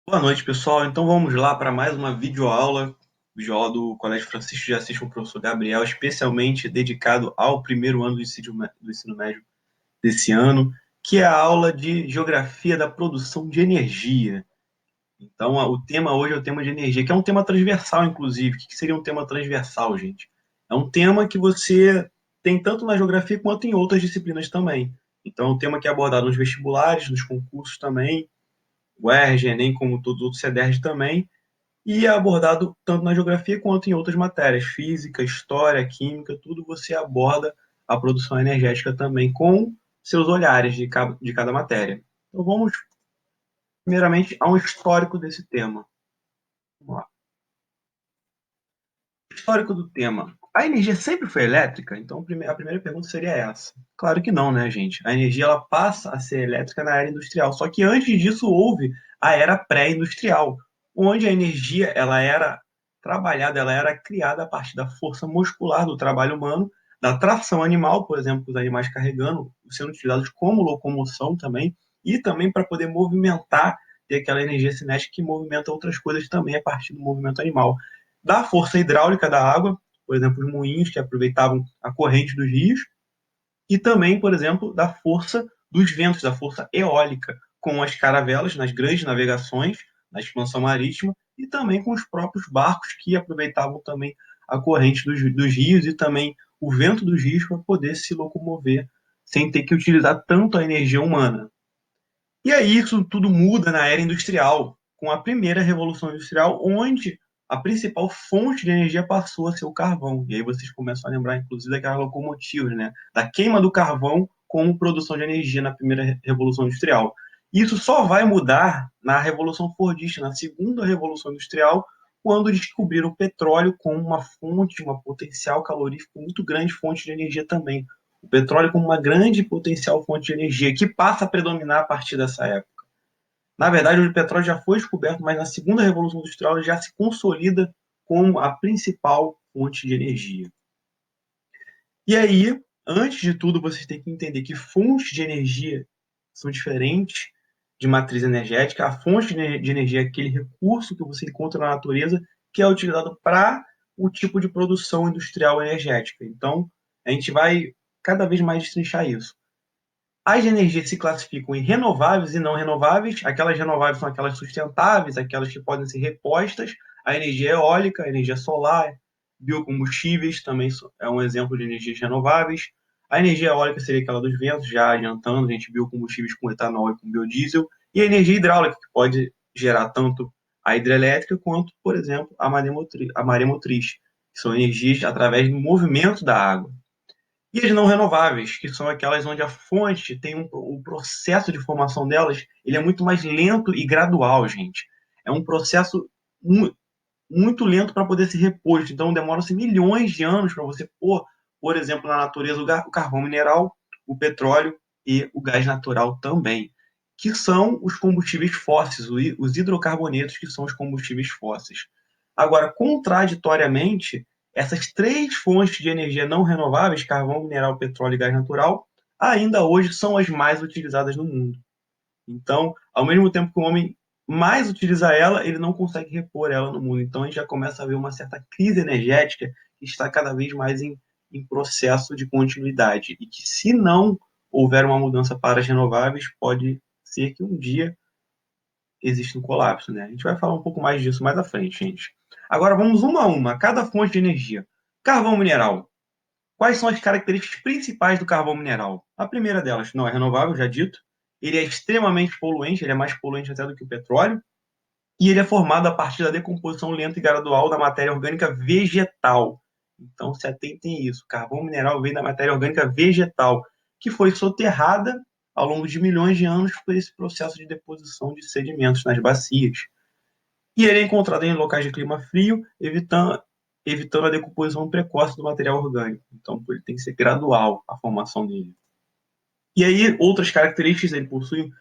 Boa noite, pessoal. Então vamos lá para mais uma videoaula do Colégio Francisco de Assis com o professor Gabriel, especialmente dedicado ao primeiro ano do ensino médio desse ano, que é a aula de Geografia da Produção de Energia. Então, o tema hoje é o tema de energia, que é um tema transversal, inclusive. O que seria um tema transversal, gente? É um tema que você tem tanto na geografia quanto em outras disciplinas também. Então, é um tema que é abordado nos vestibulares, nos concursos também, o ERJ, Enem, como todos os outros CEDERJ também, e é abordado tanto na geografia quanto em outras matérias, física, história, química, tudo você aborda a produção energética também com seus olhares de cada matéria. Então vamos, primeiramente, a um histórico desse tema. Vamos lá. Histórico do tema. A energia sempre foi elétrica? Então a primeira pergunta seria essa. Claro que não, né, gente? A energia ela passa a ser elétrica na era industrial. Só que antes disso houve a era pré-industrial, onde a energia ela era trabalhada, ela era criada a partir da força muscular do trabalho humano, da tração animal, por exemplo, os animais carregando, sendo utilizados como locomoção também, e também para poder movimentar, ter aquela energia cinética que movimenta outras coisas também a partir do movimento animal da força hidráulica da água, por exemplo, os moinhos que aproveitavam a corrente dos rios, e também, por exemplo, da força dos ventos, da força eólica, com as caravelas nas grandes navegações, na expansão marítima, e também com os próprios barcos que aproveitavam também a corrente dos rios e também o vento dos rios para poder se locomover sem ter que utilizar tanto a energia humana. E aí isso tudo muda na era industrial, com a primeira revolução industrial, onde a principal fonte de energia passou a ser o carvão. E aí vocês começam a lembrar, inclusive, daquelas locomotivas, né? Da queima do carvão como produção de energia na primeira revolução industrial. Isso só vai mudar na Revolução Fordista, na segunda revolução industrial, quando descobriram o petróleo como uma fonte, uma potencial calorífico muito grande fonte de energia também, o petróleo como uma grande potencial fonte de energia que passa a predominar a partir dessa época. Na verdade, o petróleo já foi descoberto, mas na segunda revolução industrial ele já se consolida como a principal fonte de energia. E aí, antes de tudo, vocês têm que entender que fontes de energia são diferentes de matriz energética. A fonte de energia é aquele recurso que você encontra na natureza que é utilizado para o tipo de produção industrial energética. Então, a gente vai cada vez mais destrinchar isso. As energias se classificam em renováveis e não renováveis. Aquelas renováveis são aquelas sustentáveis, aquelas que podem ser repostas. A energia eólica, a energia solar, biocombustíveis também é um exemplo de energias renováveis. A energia eólica seria aquela dos ventos, já adiantando, a gente biocombustíveis com etanol e com biodiesel. E a energia hidráulica, que pode gerar tanto a hidrelétrica quanto, por exemplo, a maremotriz, que são energias através do movimento da água. E as não renováveis, que são aquelas onde a fonte tem o processo de formação delas, ele é muito mais lento e gradual, gente. É um processo muito lento para poder ser reposto. Então, demora-se milhões de anos para você pôr, por exemplo, na natureza o carvão mineral, o petróleo e o gás natural também, que são os combustíveis fósseis, os hidrocarbonetos, que são os combustíveis fósseis. Agora, contraditoriamente, essas três fontes de energia não renováveis, carvão, mineral, petróleo e gás natural, ainda hoje são as mais utilizadas no mundo. Então, ao mesmo tempo que o homem mais utiliza ela, ele não consegue repor ela no mundo. Então, a gente já começa a ver uma certa crise energética que está cada vez mais em processo de continuidade. E que, se não houver uma mudança para as renováveis, pode ser que um dia existe um colapso, né? A gente vai falar um pouco mais disso mais à frente, gente. Agora vamos uma a uma, cada fonte de energia. Carvão mineral. Quais são as características principais do carvão mineral? A primeira delas, não é renovável, já dito. Ele é extremamente poluente, ele é mais poluente até do que o petróleo. E ele é formado a partir da decomposição lenta e gradual da matéria orgânica vegetal. Então, se atentem a isso. O carvão mineral vem da matéria orgânica vegetal, que foi soterrada ao longo de milhões de anos por esse processo de deposição de sedimentos nas bacias. E ele é encontrado em locais de clima frio, evitando a decomposição precoce do material orgânico. Então, ele tem que ser gradual a formação dele. E aí, outras características, ele possui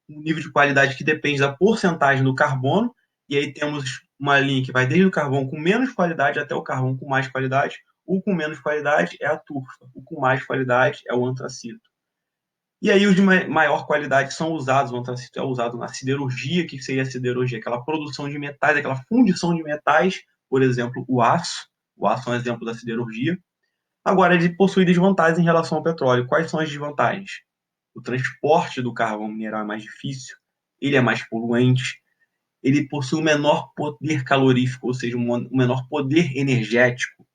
um nível de qualidade que depende da porcentagem do carbono, e aí temos uma linha que vai desde o carvão com menos qualidade até o carvão com mais qualidade. O com menos qualidade é a turfa, o com mais qualidade é o antracito. E aí os de maior qualidade são usados, vão estar usados na siderurgia, que seria a siderurgia, aquela produção de metais, aquela fundição de metais, por exemplo, o aço. O aço é um exemplo da siderurgia. Agora, ele possui desvantagens em relação ao petróleo. Quais são as desvantagens? O transporte do carvão mineral é mais difícil, ele é mais poluente, ele possui um menor poder calorífico, ou seja, um menor poder energético,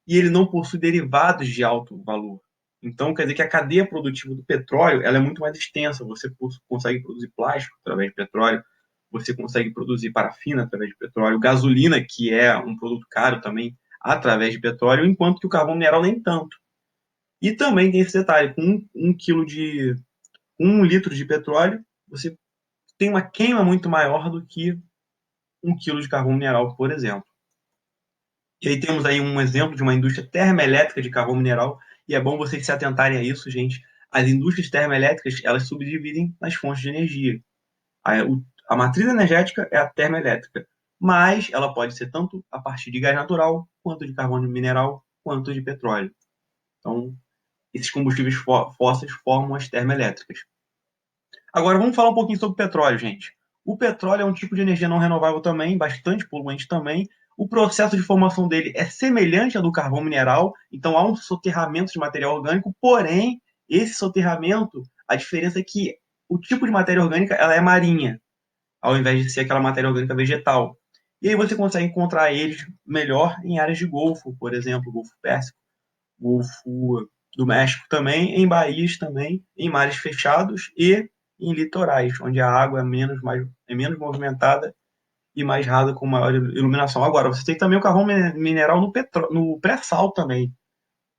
e ele não possui derivados de alto valor. Então, quer dizer que a cadeia produtiva do petróleo ela é muito mais extensa. Você consegue produzir plástico através de petróleo, você consegue produzir parafina através de petróleo, gasolina, que é um produto caro também, através de petróleo, enquanto que o carvão mineral nem tanto. E também tem esse detalhe, com um litro de petróleo, você tem uma queima muito maior do que 1 quilo de carvão mineral, por exemplo. E aí temos aí um exemplo de uma indústria termoelétrica de carvão mineral, e é bom vocês se atentarem a isso, gente. As indústrias termoelétricas, elas subdividem nas fontes de energia. A matriz energética é a termoelétrica, mas ela pode ser tanto a partir de gás natural, quanto de carvão mineral, quanto de petróleo. Então, esses combustíveis fósseis formam as termoelétricas. Agora vamos falar um pouquinho sobre petróleo, gente. O petróleo é um tipo de energia não renovável também, bastante poluente também. O processo de formação dele é semelhante ao do carvão mineral, então há um soterramento de material orgânico, porém, esse soterramento, a diferença é que o tipo de matéria orgânica ela é marinha, ao invés de ser aquela matéria orgânica vegetal. E aí você consegue encontrar eles melhor em áreas de golfo, por exemplo, Golfo Pérsico, Golfo do México também, em baías também, em mares fechados e em litorais, onde a água é menos movimentada e mais rasa com maior iluminação. Agora, você tem também o carvão mineral no pré-sal também.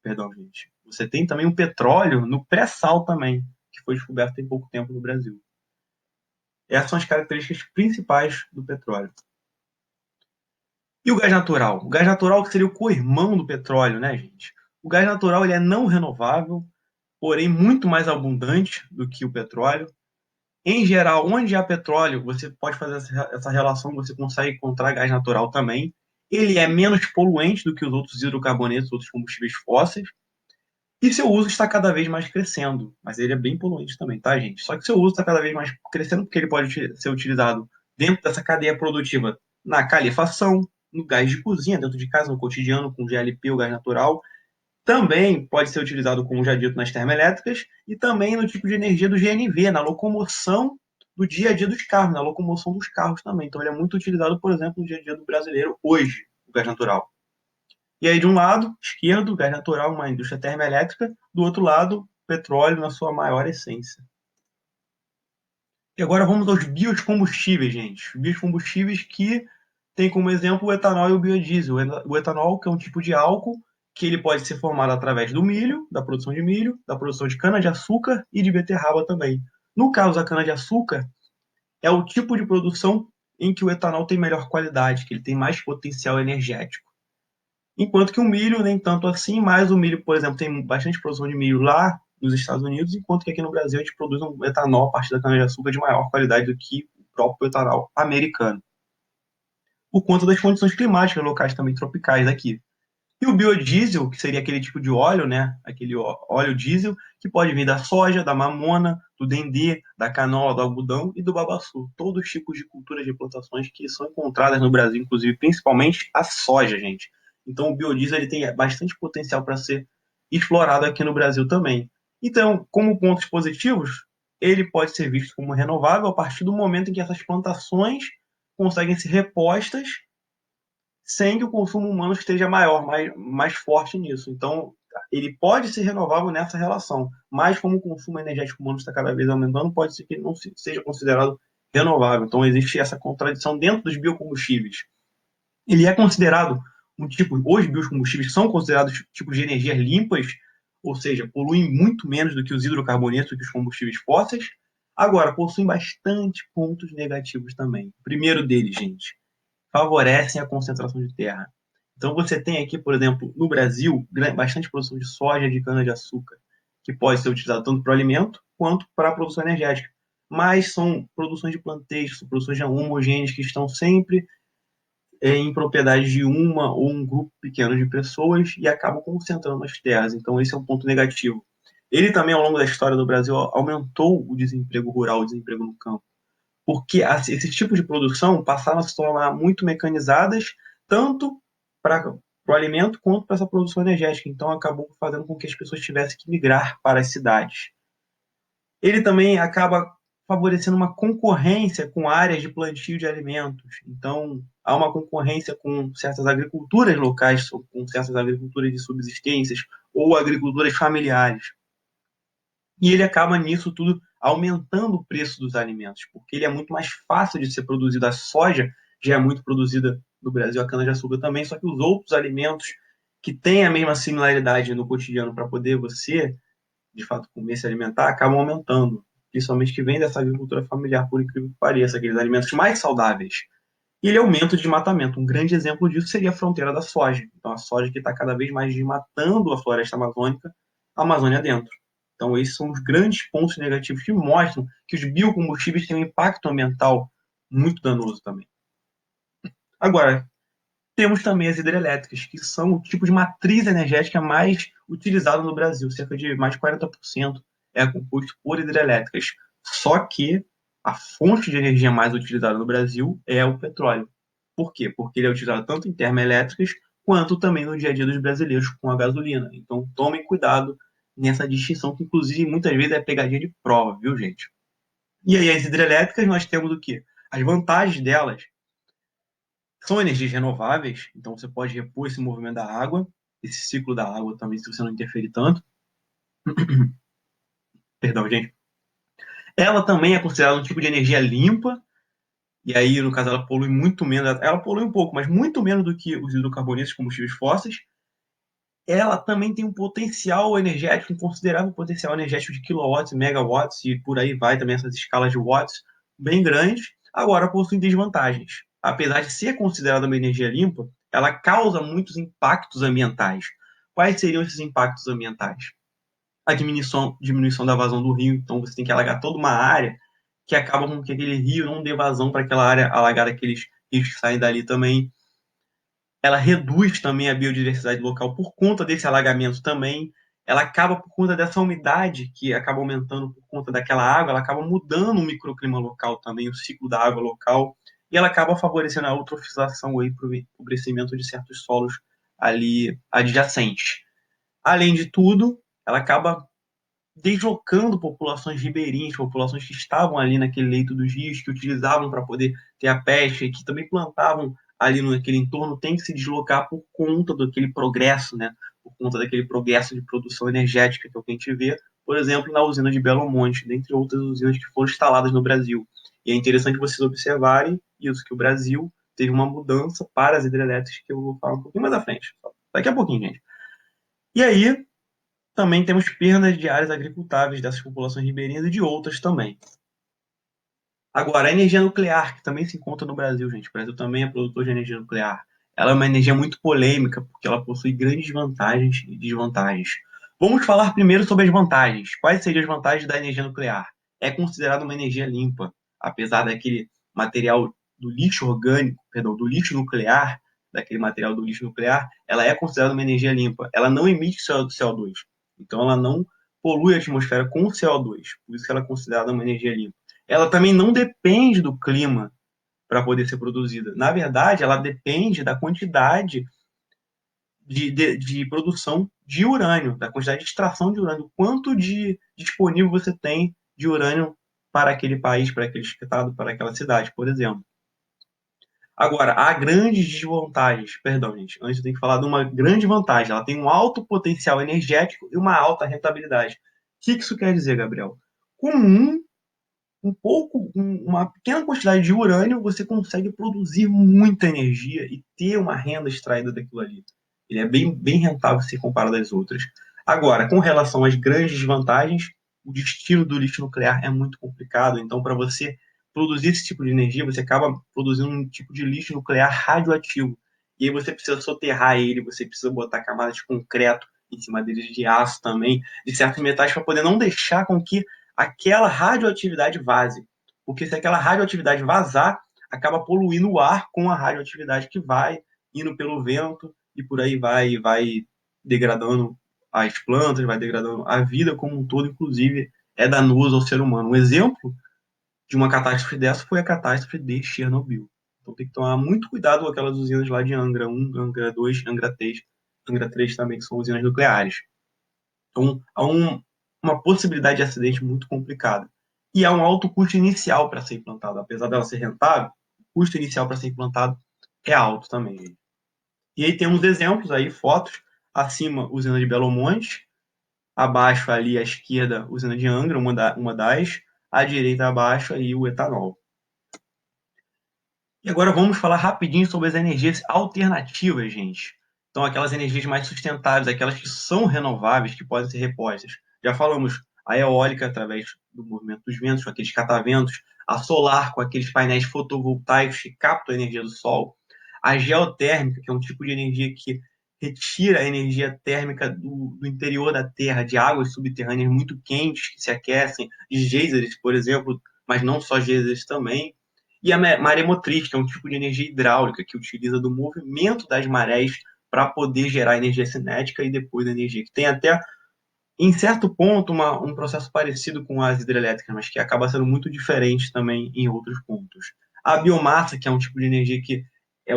Perdão, gente. Você tem também o petróleo no pré-sal também, que foi descoberto tem pouco tempo no Brasil. Essas são as características principais do petróleo. E o gás natural? O gás natural que seria o co-irmão do petróleo, né, gente? O gás natural ele é não renovável, porém muito mais abundante do que o petróleo. Em geral, onde há petróleo, você pode fazer essa relação, você consegue encontrar gás natural também. Ele é menos poluente do que os outros hidrocarbonetos, outros combustíveis fósseis, e seu uso está cada vez mais crescendo. Mas ele é bem poluente também, tá, gente? Só que seu uso está cada vez mais crescendo porque ele pode ser utilizado dentro dessa cadeia produtiva na calefação, no gás de cozinha, dentro de casa, no cotidiano, com GLP, o gás natural, também pode ser utilizado, como já dito, nas termoelétricas e também no tipo de energia do GNV, na locomoção do dia a dia dos carros, na locomoção dos carros também. Então ele é muito utilizado, por exemplo, no dia a dia do brasileiro hoje, o gás natural. E aí, de um lado, esquerdo, gás natural, uma indústria termoelétrica, do outro lado, petróleo na sua maior essência. E agora vamos aos biocombustíveis, gente. Biocombustíveis que tem como exemplo o etanol e o biodiesel. O etanol, que é um tipo de álcool que ele pode ser formado através do milho, da produção de milho, da produção de cana-de-açúcar e de beterraba também. No caso da cana-de-açúcar, é o tipo de produção em que o etanol tem melhor qualidade, que ele tem mais potencial energético. Enquanto que o milho nem tanto assim, mas o milho, por exemplo, tem bastante produção de milho lá nos Estados Unidos, enquanto que aqui no Brasil a gente produz um etanol a partir da cana-de-açúcar de maior qualidade do que o próprio etanol americano, por conta das condições climáticas locais também tropicais aqui. E o biodiesel, que seria aquele tipo de óleo, né? Aquele óleo diesel, que pode vir da soja, da mamona, do dendê, da canola, do algodão e do babaçu. Todos os tipos de culturas de plantações que são encontradas no Brasil, inclusive principalmente a soja, gente. Então o biodiesel ele tem bastante potencial para ser explorado aqui no Brasil também. Então, como pontos positivos, ele pode ser visto como renovável a partir do momento em que essas plantações conseguem ser repostas sem que o consumo humano esteja maior, mais forte nisso. Então, ele pode ser renovável nessa relação, mas como o consumo energético humano está cada vez aumentando, pode ser que ele não seja considerado renovável. Então, existe essa contradição dentro dos biocombustíveis. Ele é considerado um tipo, os biocombustíveis são considerados tipos de energias limpas, ou seja, poluem muito menos do que os hidrocarbonetos, do que os combustíveis fósseis. Agora, possuem bastante pontos negativos também. O primeiro deles, gente, favorecem a concentração de terra. Então você tem aqui, por exemplo, no Brasil, bastante produção de soja, de cana-de-açúcar, que pode ser utilizado tanto para o alimento quanto para a produção energética. Mas são produções de planteios, são produções já homogêneas que estão sempre em propriedade de uma ou um grupo pequeno de pessoas e acabam concentrando as terras. Então esse é um ponto negativo. Ele também, ao longo da história do Brasil, aumentou o desemprego rural, o desemprego no campo, porque esse tipo de produção passaram a se tornar muito mecanizadas, tanto para o alimento quanto para essa produção energética. Então, acabou fazendo com que as pessoas tivessem que migrar para as cidades. Ele também acaba favorecendo uma concorrência com áreas de plantio de alimentos. Então, há uma concorrência com certas agriculturas locais, com certas agriculturas de subsistências ou agriculturas familiares. E ele acaba nisso tudo aumentando o preço dos alimentos, porque ele é muito mais fácil de ser produzido. A soja já é muito produzida no Brasil, a cana-de-açúcar também, só que os outros alimentos que têm a mesma similaridade no cotidiano para poder você, de fato, comer, se alimentar, acabam aumentando. Principalmente que vem dessa agricultura familiar, por incrível que pareça, aqueles alimentos mais saudáveis. E ele aumenta o desmatamento. Um grande exemplo disso seria a fronteira da soja. Então, a soja que está cada vez mais desmatando a floresta amazônica, a Amazônia dentro. Então, esses são os grandes pontos negativos que mostram que os biocombustíveis têm um impacto ambiental muito danoso também. Agora, temos também as hidrelétricas, que são o tipo de matriz energética mais utilizado no Brasil. Cerca de mais de 40% é composto por hidrelétricas. Só que a fonte de energia mais utilizada no Brasil é o petróleo. Por quê? Porque ele é utilizado tanto em termoelétricas quanto também no dia a dia dos brasileiros com a gasolina. Então tomem cuidado nessa distinção, que inclusive muitas vezes é pegadinha de prova, viu, gente? E aí as hidrelétricas nós temos o quê? As vantagens delas são energias renováveis, então você pode repor esse movimento da água, esse ciclo da água também, se você não interferir tanto. Perdão, gente. Ela também é considerada um tipo de energia limpa, e aí, no caso, ela polui muito menos. Ela polui um pouco, mas muito menos do que os hidrocarbonetos, combustíveis fósseis. Ela também tem um potencial energético, um considerável potencial energético de quilowatts, megawatts, e por aí vai também essas escalas de watts bem grandes. Agora, possui desvantagens. Apesar de ser considerada uma energia limpa, ela causa muitos impactos ambientais. Quais seriam esses impactos ambientais? A diminuição da vazão do rio, então você tem que alagar toda uma área que acaba com que aquele rio não dê vazão para aquela área alagada, aqueles rios que saem dali também. Ela reduz também a biodiversidade local por conta desse alagamento também. Ela acaba, por conta dessa umidade que acaba aumentando por conta daquela água, ela acaba mudando o microclima local também, o ciclo da água local, e ela acaba favorecendo a eutrofização e o empobrecimento de certos solos ali adjacentes. Além de tudo, ela acaba deslocando populações ribeirinhas, populações que estavam ali naquele leito dos rios, que utilizavam para poder ter a pesca e que também plantavam ali naquele entorno, tem que se deslocar por conta daquele progresso, né? Por conta daquele progresso de produção energética que é o que a gente vê, por exemplo, na usina de Belo Monte, dentre outras usinas que foram instaladas no Brasil. E é interessante vocês observarem isso, que o Brasil teve uma mudança para as hidrelétricas, que eu vou falar um pouquinho mais à frente. Daqui a pouquinho, gente. E aí, também temos perdas de áreas agricultáveis dessas populações ribeirinhas e de outras também. Agora, a energia nuclear, que também se encontra no Brasil, gente. O Brasil também é produtor de energia nuclear. Ela é uma energia muito polêmica, porque ela possui grandes vantagens e desvantagens. Vamos falar primeiro sobre as vantagens. Quais seriam as vantagens da energia nuclear? É considerada uma energia limpa, apesar daquele material do lixo orgânico, perdão, do lixo nuclear, daquele material do lixo nuclear, ela é considerada uma energia limpa. Ela não emite CO2. Então, ela não polui a atmosfera com CO2. Por isso que ela é considerada uma energia limpa. Ela também não depende do clima para poder ser produzida. Na verdade, ela depende da quantidade de produção de urânio, da quantidade de extração de urânio, quanto de disponível você tem de urânio para aquele país, para aquele estado, para aquela cidade, por exemplo. Agora, há grandes desvantagens. Perdão, gente. Antes eu tenho que falar de uma grande vantagem. Ela tem um alto potencial energético e uma alta rentabilidade. O que isso quer dizer, Gabriel? Com uma pequena quantidade de urânio, você consegue produzir muita energia e ter uma renda extraída daquilo ali. Ele é bem rentável se comparado às outras. Agora, com relação às grandes desvantagens, o destino do lixo nuclear é muito complicado. Então, para você produzir esse tipo de energia, você acaba produzindo um tipo de lixo nuclear radioativo. E aí você precisa soterrar ele, você precisa botar camadas de concreto em cima deles, de aço também, de certos metais, para poder não deixar com que aquela radioatividade vaze. Porque se aquela radioatividade vazar, acaba poluindo o ar com a radioatividade que vai indo pelo vento e por aí vai degradando as plantas, vai degradando a vida como um todo, inclusive é danoso ao ser humano. Um exemplo de uma catástrofe dessa foi a catástrofe de Chernobyl. Então tem que tomar muito cuidado com aquelas usinas lá de Angra 1, Angra 2, Angra 3 também, que são usinas nucleares. Então há uma possibilidade de acidente muito complicada. E há um alto custo inicial para ser implantado. Apesar dela ser rentável, o custo inicial para ser implantado é alto também. E aí temos exemplos aí, fotos, acima usina de Belo Monte, abaixo ali à esquerda usina de Angra, uma das, à direita abaixo aí o etanol. E agora vamos falar rapidinho sobre as energias alternativas, gente. Então, aquelas energias mais sustentáveis, aquelas que são renováveis, que podem ser repostas. Já falamos a eólica, através do movimento dos ventos, com aqueles cataventos, a solar, com aqueles painéis fotovoltaicos que captam a energia do sol, a geotérmica, que é um tipo de energia que retira a energia térmica do interior da Terra, de águas subterrâneas muito quentes que se aquecem, de geysers, por exemplo, mas não só geysers também. E a maremotriz, que é um tipo de energia hidráulica que utiliza do movimento das marés para poder gerar energia cinética e depois energia, que tem até, em certo ponto, um processo parecido com as hidrelétricas, mas que acaba sendo muito diferente também em outros pontos. A biomassa, que é um tipo de energia que é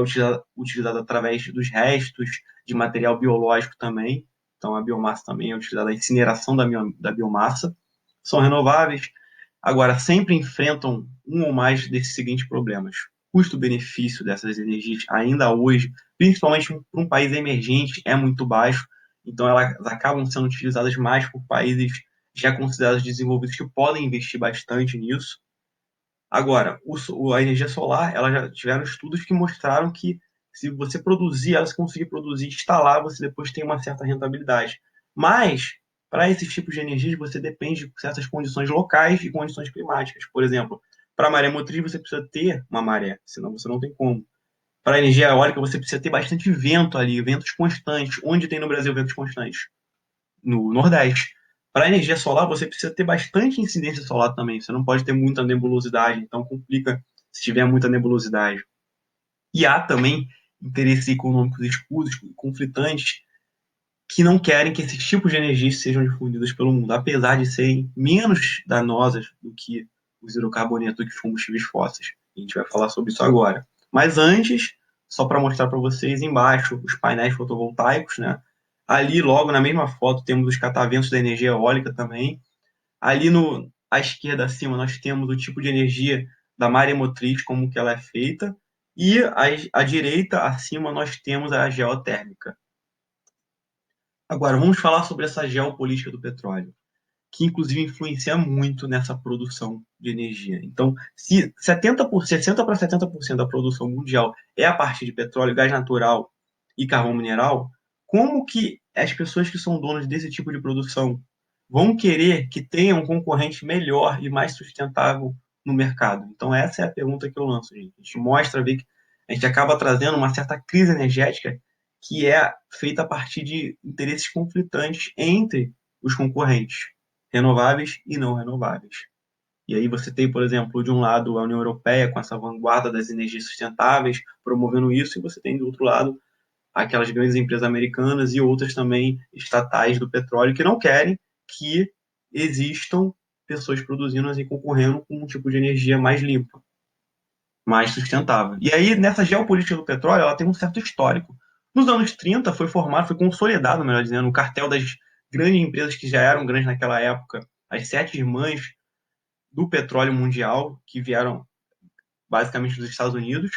utilizada através dos restos de material biológico também. Então, a biomassa também é utilizada, a incineração da biomassa. São renováveis. Agora, sempre enfrentam um ou mais desses seguintes problemas. Custo-benefício dessas energias, ainda hoje, principalmente para um país emergente, é muito baixo. Então, elas acabam sendo utilizadas mais por países já considerados desenvolvidos que podem investir bastante nisso. Agora, a energia solar, ela já tiveram estudos que mostraram que se você produzir, ela se conseguir produzir, instalar, você depois tem uma certa rentabilidade. Mas, para esses tipos de energias, você depende de certas condições locais e condições climáticas. Por exemplo, para a maré motriz, você precisa ter uma maré, senão você não tem como. Para a energia eólica, você precisa ter bastante vento ali, ventos constantes. Onde tem no Brasil ventos constantes? No Nordeste. Para energia solar, você precisa ter bastante incidência solar também. Você não pode ter muita nebulosidade, então complica se tiver muita nebulosidade. E há também interesses econômicos escusos, conflitantes, que não querem que esses tipos de energia sejam difundidos pelo mundo, apesar de serem menos danosas do que os hidrocarbonetos, do que os combustíveis fósseis. A gente vai falar sobre isso agora. Mas antes, só para mostrar para vocês, embaixo, os painéis fotovoltaicos, né? Ali, logo na mesma foto, temos os cataventos da energia eólica também. Ali à esquerda, acima, nós temos o tipo de energia da maremotriz, como que ela é feita. E à direita, acima, nós temos a geotérmica. Agora, vamos falar sobre essa geopolítica do petróleo, que inclusive influencia muito nessa produção de energia. Então, se 60 para 70% da produção mundial é a partir de petróleo, gás natural e carvão mineral, como que as pessoas que são donas desse tipo de produção vão querer que tenha um concorrente melhor e mais sustentável no mercado? Então, essa é a pergunta que eu lanço, gente. A gente mostra, vê que a gente acaba trazendo uma certa crise energética que é feita a partir de interesses conflitantes entre os concorrentes renováveis e não renováveis. E aí você tem, por exemplo, de um lado a União Europeia com essa vanguarda das energias sustentáveis, promovendo isso, e você tem do outro lado aquelas grandes empresas americanas e outras também estatais do petróleo que não querem que existam pessoas produzindo e concorrendo com um tipo de energia mais limpa, mais sustentável. E aí, nessa geopolítica do petróleo, ela tem um certo histórico. Nos anos 30 foi formado, foi consolidado, melhor dizendo, o cartel das grandes empresas que já eram grandes naquela época, as sete irmãs do petróleo mundial, que vieram basicamente dos Estados Unidos.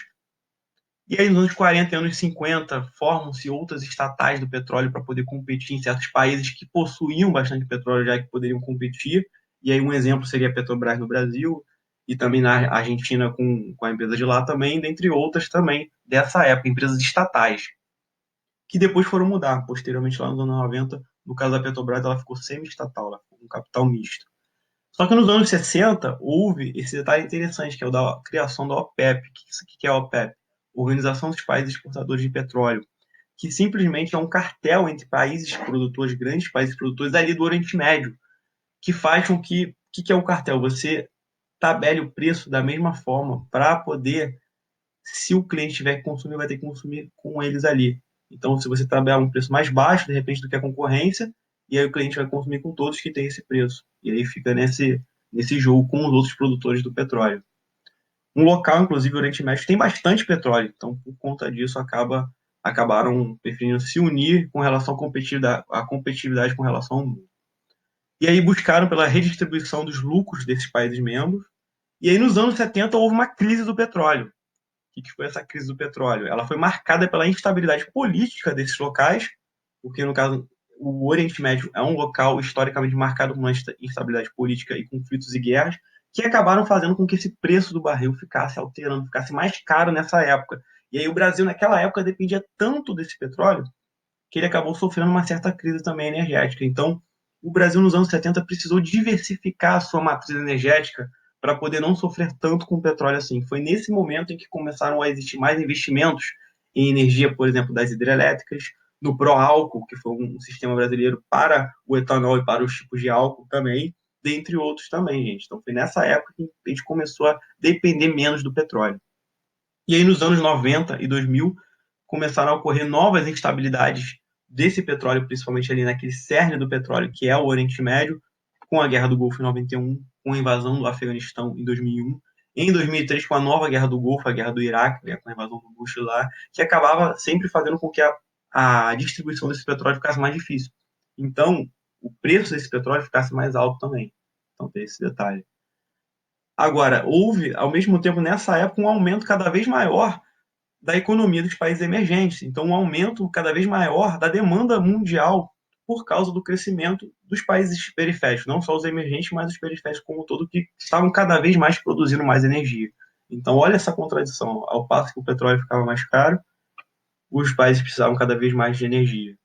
E aí, nos anos 40 e anos 50, formam-se outras estatais do petróleo para poder competir em certos países que possuíam bastante petróleo já que poderiam competir. E aí, um exemplo seria a Petrobras no Brasil, e também na Argentina com a empresa de lá também, dentre outras também dessa época, empresas estatais, que depois foram mudar. Posteriormente, lá nos anos 90, no caso da Petrobras, ela ficou semi-estatal, ela ficou com capital misto. Só que nos anos 60 houve esse detalhe interessante, que é o da criação da OPEP. O que é a OPEP? Organização dos Países Exportadores de Petróleo, que simplesmente é um cartel entre países produtores, grandes países produtores ali do Oriente Médio, que faz com que. O que é o cartel? Você tabele o preço da mesma forma para poder, se o cliente tiver que consumir, vai ter que consumir com eles ali. Então, se você tabela um preço mais baixo, de repente, do que a concorrência, e aí o cliente vai consumir com todos que tem esse preço. E aí fica nesse jogo com os outros produtores do petróleo. Um local, inclusive, o Oriente Médio, tem bastante petróleo, então por conta disso acabaram preferindo se unir com relação à competitividade com relação ao mundo. E aí buscaram pela redistribuição dos lucros desses países membros. E aí nos anos 70 houve uma crise do petróleo. O que foi essa crise do petróleo? Ela foi marcada pela instabilidade política desses locais, porque no caso o Oriente Médio é um local historicamente marcado por uma instabilidade política e conflitos e guerras, que acabaram fazendo com que esse preço do barril ficasse alterando, ficasse mais caro nessa época. E aí o Brasil naquela época dependia tanto desse petróleo que ele acabou sofrendo uma certa crise também energética. Então, o Brasil nos anos 70 precisou diversificar a sua matriz energética para poder não sofrer tanto com o petróleo assim. Foi nesse momento em que começaram a existir mais investimentos em energia, por exemplo, das hidrelétricas, no pró-álcool, que foi um sistema brasileiro para o etanol e para os tipos de álcool também, dentre outros também, gente. Então foi nessa época que a gente começou a depender menos do petróleo. E aí nos anos 90 e 2000 começaram a ocorrer novas instabilidades desse petróleo, principalmente ali naquele cerne do petróleo, que é o Oriente Médio, com a Guerra do Golfo em 91, com a invasão do Afeganistão em 2001, em 2003 com a nova Guerra do Golfo, a Guerra do Iraque, né, com a invasão do Bush lá, que acabava sempre fazendo com que a distribuição desse petróleo ficasse mais difícil. Então, o preço desse petróleo ficasse mais alto também. Então tem esse detalhe. Agora, houve, ao mesmo tempo, nessa época, um aumento cada vez maior da economia dos países emergentes. Então, um aumento cada vez maior da demanda mundial por causa do crescimento dos países periféricos, não só os emergentes, mas os periféricos como um todo, que estavam cada vez mais produzindo mais energia. Então, olha essa contradição. Ao passo que o petróleo ficava mais caro, os países precisavam cada vez mais de energia.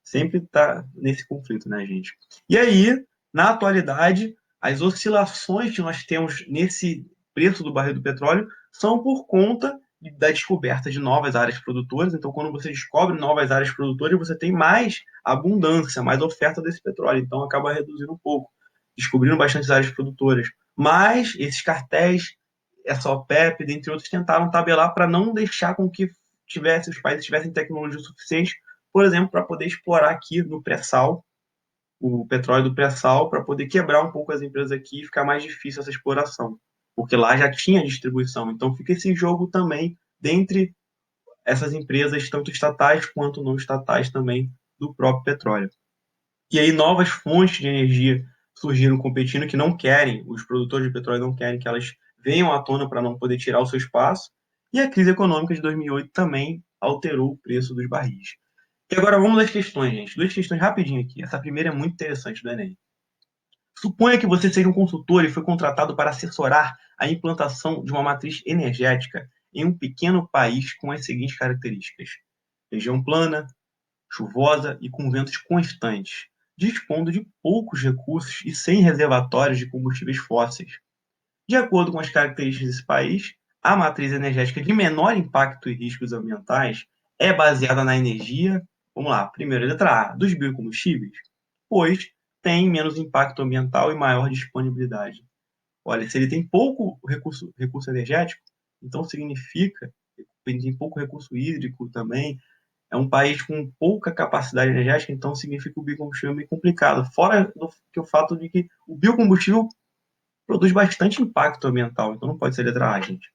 Sempre está nesse conflito, né, gente? E aí, na atualidade, as oscilações que nós temos nesse preço do barril do petróleo são por conta da descoberta de novas áreas produtoras. Então, quando você descobre novas áreas produtoras, você tem mais abundância, mais oferta desse petróleo. Então, acaba reduzindo um pouco, descobrindo bastantes áreas produtoras. Mas esses cartéis, essa OPEP, dentre outros, tentaram tabelar para não deixar com que os países tivessem tecnologia suficiente, por exemplo, para poder explorar aqui no pré-sal, o petróleo do pré-sal, para poder quebrar um pouco as empresas aqui e ficar mais difícil essa exploração, porque lá já tinha distribuição. Então fica esse jogo também dentre essas empresas, tanto estatais quanto não estatais também, do próprio petróleo. E aí novas fontes de energia surgiram competindo que não querem, os produtores de petróleo não querem que elas venham à tona para não poder tirar o seu espaço. E a crise econômica de 2008 também alterou o preço dos barris. E agora vamos às questões, gente. Duas questões rapidinho aqui. Essa primeira é muito interessante do Enem. Suponha que você seja um consultor e foi contratado para assessorar a implantação de uma matriz energética em um pequeno país com as seguintes características: região plana, chuvosa e com ventos constantes, dispondo de poucos recursos e sem reservatórios de combustíveis fósseis. De acordo com as características desse país, a matriz energética de menor impacto e riscos ambientais é baseada na energia, vamos lá, primeiro, letra A, dos biocombustíveis, pois tem menos impacto ambiental e maior disponibilidade. Olha, se ele tem pouco recurso energético, então significa que ele tem pouco recurso hídrico também, é um país com pouca capacidade energética, então significa que o biocombustível é meio complicado. Fora que o fato de que o biocombustível produz bastante impacto ambiental, então não pode ser letra A, gente.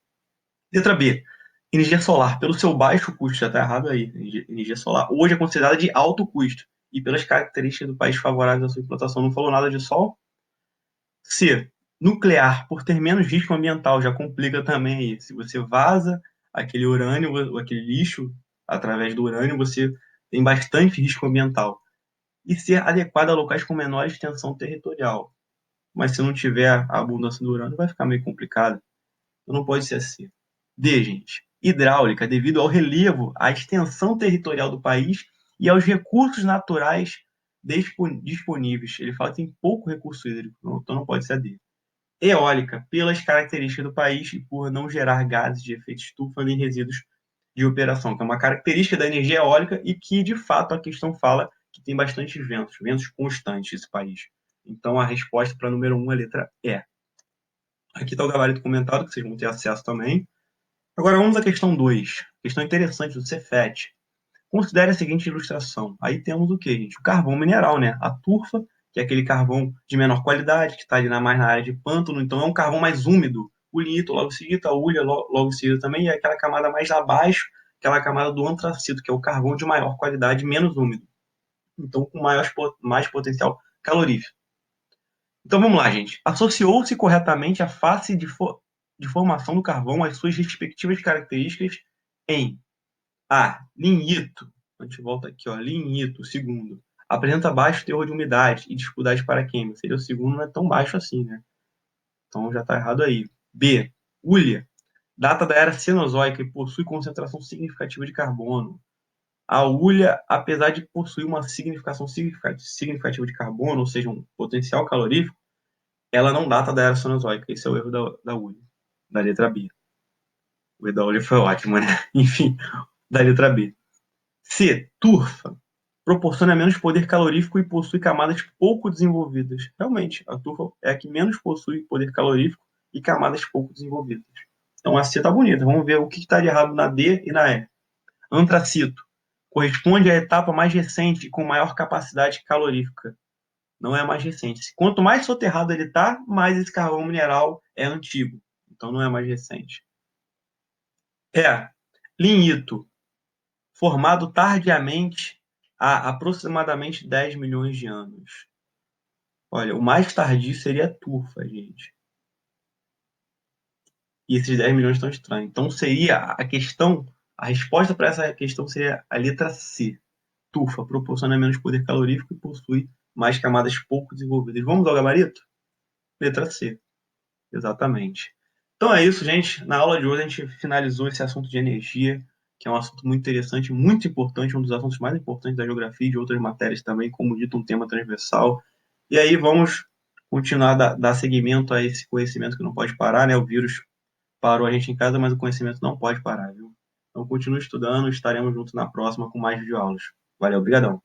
Letra B, energia solar. Pelo seu baixo custo, já está errado aí. Energia solar hoje é considerada de alto custo e pelas características do país favoráveis à sua implantação. Não falou nada de sol. C, nuclear. Por ter menos risco ambiental, já complica também aí. Se você vaza aquele urânio, aquele lixo através do urânio, você tem bastante risco ambiental. E ser adequado a locais com menor extensão territorial. Mas se não tiver a abundância do urânio, vai ficar meio complicado. Então não pode ser assim. D, gente. Hidráulica, devido ao relevo, à extensão territorial do país e aos recursos naturais disponíveis. Ele fala que tem pouco recurso hídrico, então não pode ser a D. Eólica, pelas características do país e por não gerar gases de efeito estufa nem resíduos de operação, que é uma característica da energia eólica e que, de fato, a questão fala que tem bastante ventos, ventos constantes esse país. Então, a resposta para número 1 é a letra E. Aqui está o gabarito comentado, que vocês vão ter acesso também. Agora vamos à questão 2. Questão interessante do Cefet. Considere a seguinte ilustração. Aí temos o quê, gente? O carvão mineral, né? A turfa, que é aquele carvão de menor qualidade, que está ali mais na área de pântano, então é um carvão mais úmido. O lignito logo seguido, a hulha logo seguido também, e aquela camada mais abaixo, aquela camada do antracito, que é o carvão de maior qualidade, menos úmido. Então, com mais potencial calorífico. Então vamos lá, gente. Associou-se corretamente a face de formação do carvão às suas respectivas características em A. Lignito. A gente volta aqui, ó. Lignito, segundo. Apresenta baixo teor de umidade e dificuldade para queima. Seria o segundo, não é tão baixo assim, né? Então já está errado aí. B. Hulha. Data da era Cenozoica e possui concentração significativa de carbono. A hulha, apesar de possuir uma significação significativa de carbono, ou seja, um potencial calorífico, ela não data da era Cenozoica. Esse é o erro da hulha, da letra B. O erro da hulha foi ótimo, né? Enfim, da letra B. C. Turfa. Proporciona menos poder calorífico e possui camadas pouco desenvolvidas. Realmente, a turfa é a que menos possui poder calorífico e camadas pouco desenvolvidas. Então a C está bonita. Vamos ver o que está de errado na D e na E. Antracito. Corresponde à etapa mais recente e com maior capacidade calorífica. Não é a mais recente. Quanto mais soterrado ele está, mais esse carvão mineral é antigo. Então não é mais recente. É. Lignito. Formado tardiamente há aproximadamente 10 milhões de anos. Olha, o mais tardio seria a turfa, gente. E esses 10 milhões estão estranhos. Então seria a questão, a resposta para essa questão seria a letra C. Turfa proporciona menos poder calorífico e possui mais camadas pouco desenvolvidas. Vamos ao gabarito? Letra C. Exatamente. Então é isso, gente. Na aula de hoje a gente finalizou esse assunto de energia, que é um assunto muito interessante, muito importante, um dos assuntos mais importantes da geografia e de outras matérias também, como dito, um tema transversal. E aí vamos continuar a dar seguimento a esse conhecimento que não pode parar, né? O vírus parou a gente em casa, mas o conhecimento não pode parar, viu? Então continue estudando, estaremos juntos na próxima com mais videoaulas. Valeu, obrigadão.